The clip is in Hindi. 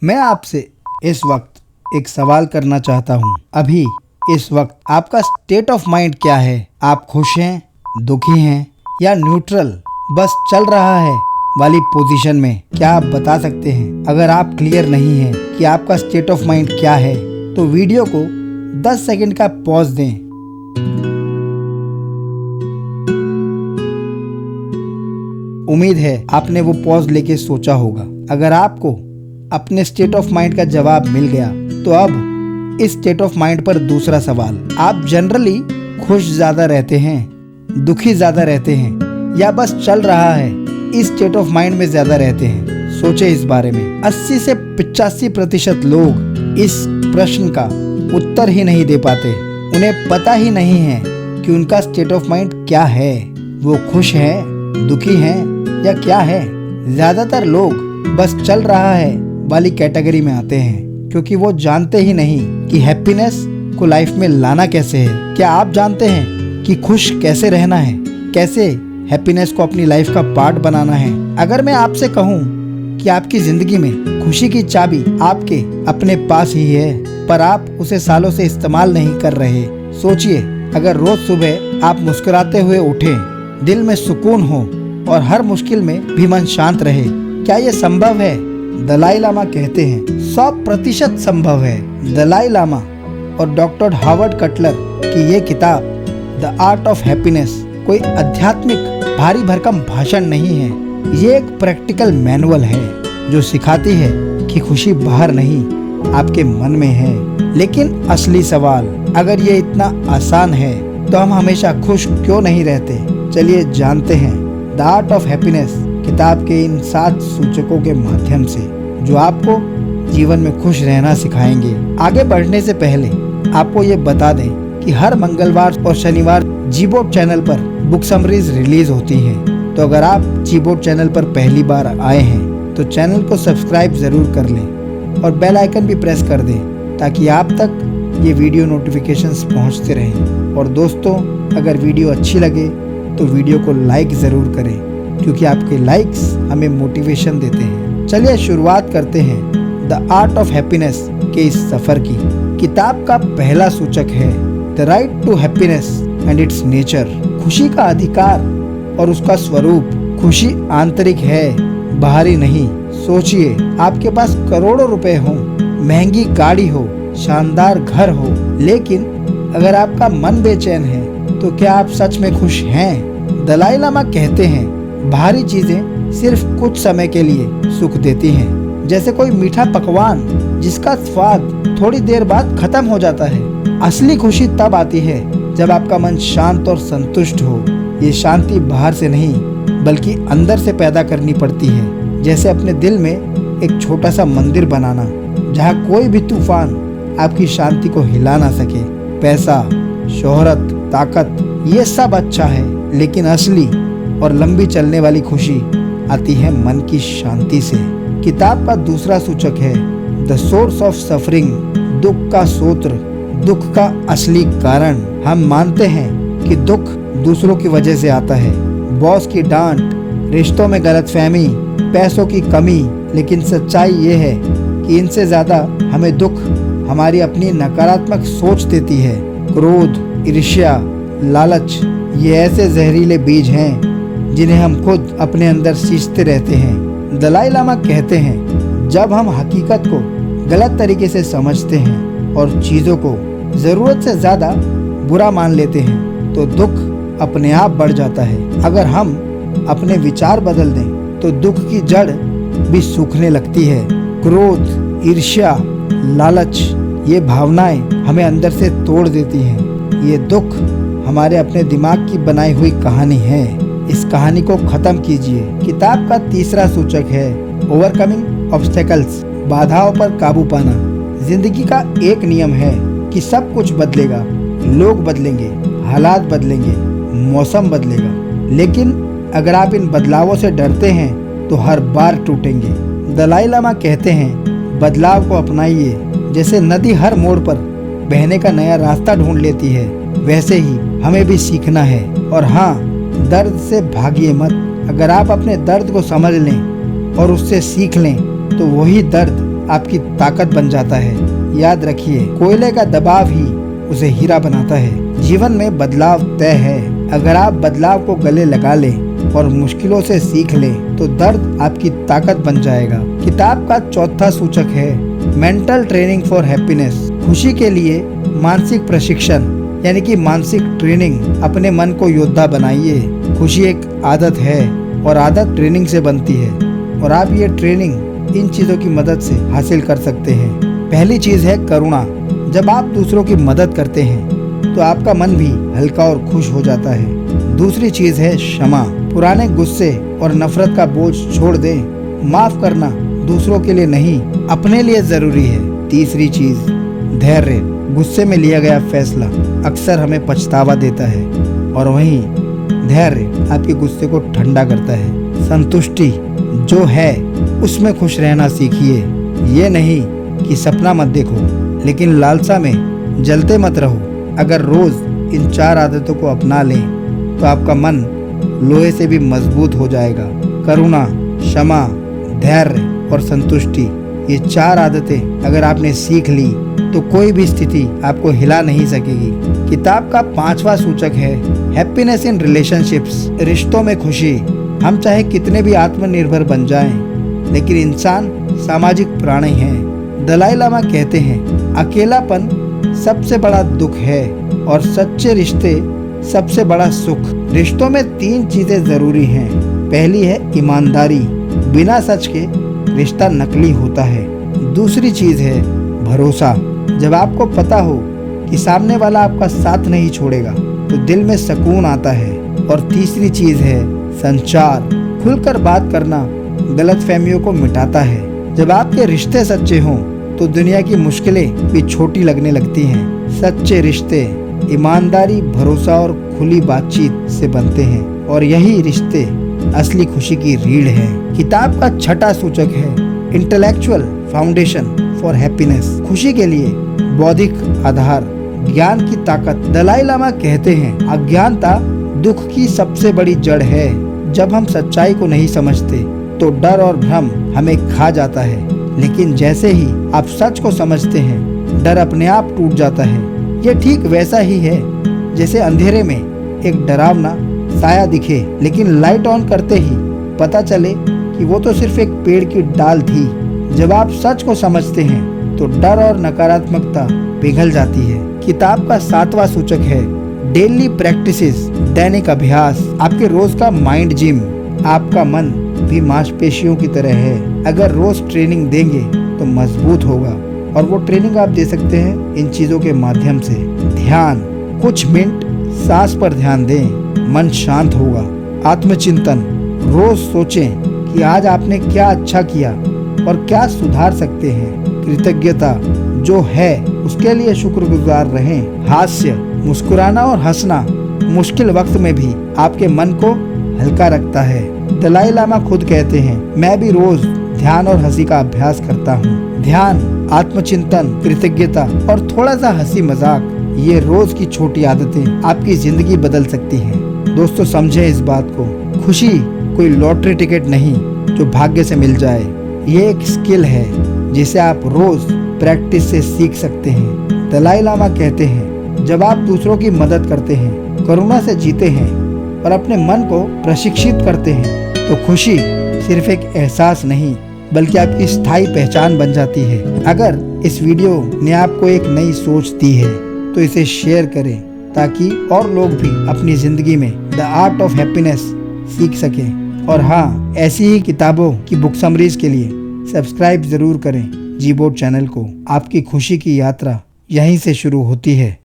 मैं आपसे इस वक्त एक सवाल करना चाहता हूँ। अभी इस वक्त आपका स्टेट ऑफ माइंड क्या है? आप खुश हैं, दुखी हैं या न्यूट्रल, बस चल रहा है वाली पोजीशन में? क्या आप बता सकते हैं? अगर आप क्लियर नहीं हैं कि आपका स्टेट ऑफ माइंड क्या है तो वीडियो को 10 सेकंड का पॉज दें। उम्मीद है आपने वो पॉज लेके सोचा होगा। अगर आपको अपने स्टेट ऑफ माइंड का जवाब मिल गया तो अब इस स्टेट ऑफ माइंड पर दूसरा सवाल। आप जनरली खुश ज्यादा रहते हैं, दुखी ज्यादा रहते हैं या बस चल रहा है इस स्टेट ऑफ माइंड में ज्यादा रहते हैं? सोचे इस बारे में। 80 से 85% लोग इस प्रश्न का उत्तर ही नहीं दे पाते। उन्हें पता ही नहीं है कि उनका स्टेट ऑफ माइंड क्या है। वो खुश है, दुखी हैं या क्या है? ज्यादातर लोग बस चल रहा है वाली कैटेगरी में आते हैं क्योंकि वो जानते ही नहीं कि हैप्पीनेस को लाइफ में लाना कैसे है। क्या आप जानते हैं कि खुश कैसे रहना है, कैसे हैप्पीनेस को अपनी लाइफ का पार्ट बनाना है? अगर मैं आपसे कहूँ कि आपकी जिंदगी में खुशी की चाबी आपके अपने पास ही है पर आप उसे सालों से इस्तेमाल नहीं कर रहे। सोचिए, अगर रोज सुबह आप मुस्कुराते हुए उठें, दिल में सुकून हो और हर मुश्किल में भी मन शांत रहे, क्या ये संभव है? दलाई लामा कहते हैं 100% संभव है। दलाई लामा और डॉक्टर हार्वर्ड कटलर की ये किताब द आर्ट ऑफ हैप्पीनेस कोई आध्यात्मिक भारी भरकम भाषण नहीं है। ये एक प्रैक्टिकल मैनुअल है जो सिखाती है कि खुशी बाहर नहीं, आपके मन में है। लेकिन असली सवाल, अगर ये इतना आसान है तो हम हमेशा खुश क्यों नहीं रहते? चलिए जानते हैं द आर्ट ऑफ हैप्पीनेस किताब के इन 7 सूचकों के माध्यम से जो आपको जीवन में खुश रहना सिखाएंगे। आगे बढ़ने से पहले आपको ये बता दें कि हर मंगलवार और शनिवार जीबोर्ड चैनल पर बुक समरीज रिलीज होती हैं। तो अगर आप जीबोर्ड चैनल पर पहली बार आए हैं तो चैनल को सब्सक्राइब जरूर कर लें और बेल आइकन भी प्रेस कर दें ताकि आप तक ये वीडियो नोटिफिकेशंस पहुंचते रहें। और दोस्तों, अगर वीडियो अच्छी लगे तो वीडियो को लाइक जरूर करें क्योंकि आपके लाइक्स हमें मोटिवेशन देते हैं। चलिए शुरुआत करते हैं द आर्ट ऑफ हैप्पीनेस के इस सफर की। किताब का पहला सूचक है the right to happiness and its nature. खुशी का अधिकार और उसका स्वरूप। खुशी आंतरिक है, बाहरी नहीं। सोचिए, आपके पास करोड़ों रुपए हो, महंगी गाड़ी हो, शानदार घर हो, लेकिन अगर आपका मन बेचैन है तो क्या आप सच में खुश हैं? दलाई लामा कहते हैं बाहरी चीजें सिर्फ कुछ समय के लिए सुख देती हैं, जैसे कोई मीठा पकवान जिसका स्वाद थोड़ी देर बाद खत्म हो जाता है। असली खुशी तब आती है जब आपका मन शांत और संतुष्ट हो। ये शांति बाहर से नहीं बल्कि अंदर से पैदा करनी पड़ती है। जैसे अपने दिल में एक छोटा सा मंदिर बनाना जहाँ कोई भी तूफान आपकी शांति को हिला ना सके। पैसा, शोहरत, ताकत, ये सब अच्छा है, लेकिन असली और लंबी चलने वाली खुशी आती है मन की शांति से। किताब का दूसरा सूचक है द सोर्स ऑफ सफरिंग। दुख का सूत्र, दुख का असली कारण। हम मानते हैं कि दुख दूसरों की वजह से आता है, बॉस की डांट, रिश्तों में गलतफहमी, पैसों की कमी, लेकिन सच्चाई ये है कि इनसे ज्यादा हमें दुख हमारी अपनी नकारात्मक सोच देती है। क्रोध, ईर्ष्या, लालच, ये ऐसे जहरीले बीज हैं जिन्हें हम खुद अपने अंदर सींचते रहते हैं। दलाई लामा कहते हैं जब हम हकीकत को गलत तरीके से समझते हैं और चीजों को जरूरत से ज्यादा बुरा मान लेते हैं तो दुख अपने आप बढ़ जाता है। अगर हम अपने विचार बदल दें तो दुख की जड़ भी सूखने लगती है। क्रोध, ईर्ष्या, लालच, ये भावनाएं हमें अंदर से तोड़ देती हैं। ये दुख हमारे अपने दिमाग की बनाई हुई कहानी है। इस कहानी को खत्म कीजिए। किताब का तीसरा सूचक है ओवरकमिंग ऑब्स्टेकल्स। बाधाओं पर काबू पाना। जिंदगी का एक नियम है कि सब कुछ बदलेगा, लोग बदलेंगे, हालात बदलेंगे, मौसम बदलेगा, लेकिन अगर आप इन बदलावों से डरते हैं तो हर बार टूटेंगे। दलाई लामा कहते हैं बदलाव को अपनाइए। जैसे नदी हर मोड़ पर बहने का नया रास्ता ढूंढ लेती है, वैसे ही हमें भी सीखना है। और हाँ, दर्द से भागिए मत। अगर आप अपने दर्द को समझ लें और उससे सीख लें तो वही दर्द आपकी ताकत बन जाता है। याद रखिए, कोयले का दबाव ही उसे हीरा बनाता है। जीवन में बदलाव तय है। अगर आप बदलाव को गले लगा लें और मुश्किलों से सीख लें तो दर्द आपकी ताकत बन जाएगा। किताब का चौथा सूचक है मेंटल ट्रेनिंग फॉर हैप्पीनेस। खुशी के लिए मानसिक प्रशिक्षण यानी कि मानसिक ट्रेनिंग। अपने मन को योद्धा बनाइए। खुशी एक आदत है और आदत ट्रेनिंग से बनती है और आप ये ट्रेनिंग इन चीजों की मदद से हासिल कर सकते हैं। पहली चीज है करुणा। जब आप दूसरों की मदद करते हैं तो आपका मन भी हल्का और खुश हो जाता है। दूसरी चीज है क्षमा। पुराने गुस्से और नफरत का बोझ छोड़ दें। माफ करना दूसरों के लिए नहीं, अपने लिए जरूरी है। तीसरी चीज धैर्य। गुस्से में लिया गया फैसला अक्सर हमें पछतावा देता है और वहीं धैर्य आपके गुस्से को ठंडा करता है। संतुष्टि। जो है उसमें खुश रहना सीखिए। ये नहीं कि सपना मत देखो लेकिन लालसा में जलते मत रहो। अगर रोज इन 4 आदतों को अपना लें तो आपका मन लोहे से भी मजबूत हो जाएगा। करुणा, क्षमा, धैर्य और संतुष्टि, ये 4 आदतें अगर आपने सीख ली तो कोई भी स्थिति आपको हिला नहीं सकेगी। किताब का 5वां सूचक है हैप्पीनेस इन रिलेशनशिप्स। रिश्तों में खुशी। हम चाहे कितने भी आत्मनिर्भर बन जाएं, लेकिन इंसान सामाजिक प्राणी हैं। दलाई लामा कहते हैं अकेलापन सबसे बड़ा दुख है और सच्चे रिश्ते सबसे बड़ा सुख। रिश्तों में 3 चीजें जरूरी हैं। पहली है ईमानदारी। बिना सच के रिश्ता नकली होता है। दूसरी चीज है भरोसा। जब आपको पता हो कि सामने वाला आपका साथ नहीं छोड़ेगा तो दिल में सुकून आता है। और तीसरी चीज है संचार। खुलकर बात करना गलतफहमियों को मिटाता है। जब आपके रिश्ते सच्चे हों तो दुनिया की मुश्किलें भी छोटी लगने लगती हैं। सच्चे रिश्ते ईमानदारी, भरोसा और खुली बातचीत से बनते हैं और यही रिश्ते असली खुशी की रीढ़ है। किताब का 6वां सूचक है इंटेलेक्चुअल फाउंडेशन फॉर हैप्पीनेस। खुशी के लिए बौद्धिक आधार, ज्ञान की ताकत। दलाई लामा कहते हैं अज्ञानता दुख की सबसे बड़ी जड़ है। जब हम सच्चाई को नहीं समझते तो डर और भ्रम हमें खा जाता है, लेकिन जैसे ही आप सच को समझते हैं डर अपने आप टूट जाता है। ये ठीक वैसा ही है जैसे अंधेरे में एक डरावना साया दिखे लेकिन लाइट ऑन करते ही पता चले कि वो तो सिर्फ एक पेड़ की डाल थी। जब आप सच को समझते हैं तो डर और नकारात्मकता पिघल जाती है। किताब का 7वां सूचक है डेली प्रैक्टिसेस, दैनिक अभ्यास। आपके रोज का माइंड जिम। आपका मन भी मांसपेशियों की तरह है। अगर रोज ट्रेनिंग देंगे तो मजबूत होगा और वो ट्रेनिंग आप दे सकते हैं इन चीजों के माध्यम से। ध्यान। कुछ मिनट सांस पर ध्यान दें, मन शांत होगा। आत्मचिंतन। रोज सोचें कि आज आपने क्या अच्छा किया और क्या सुधार सकते हैं। कृतज्ञता। जो है उसके लिए शुक्रगुजार रहें। हास्य। मुस्कुराना और हंसना मुश्किल वक्त में भी आपके मन को हल्का रखता है। दलाई लामा खुद कहते हैं मैं भी रोज ध्यान और हंसी का अभ्यास करता हूँ। ध्यान, आत्मचिंतन, कृतज्ञता और थोड़ा सा हंसी मजाक, ये रोज की छोटी आदतें आपकी जिंदगी बदल सकती हैं। दोस्तों समझें इस बात को, खुशी कोई लॉटरी टिकट नहीं जो भाग्य से मिल जाए। ये एक स्किल है जिसे आप रोज प्रैक्टिस से सीख सकते हैं। दलाई लामा कहते हैं जब आप दूसरों की मदद करते हैं, करुणा से जीते हैं और अपने मन को प्रशिक्षित करते हैं तो खुशी सिर्फ एक एहसास नहीं बल्कि आपकी स्थायी पहचान बन जाती है। अगर इस वीडियो ने आपको एक नई सोच दी है तो इसे शेयर करें ताकि और लोग भी अपनी जिंदगी में द आर्ट ऑफ हैप्पीनेस सीख सकें। और हाँ, ऐसी ही किताबों की बुक समरीज के लिए सब्सक्राइब जरूर करें जी बोर्ड चैनल को। आपकी खुशी की यात्रा यहीं से शुरू होती है।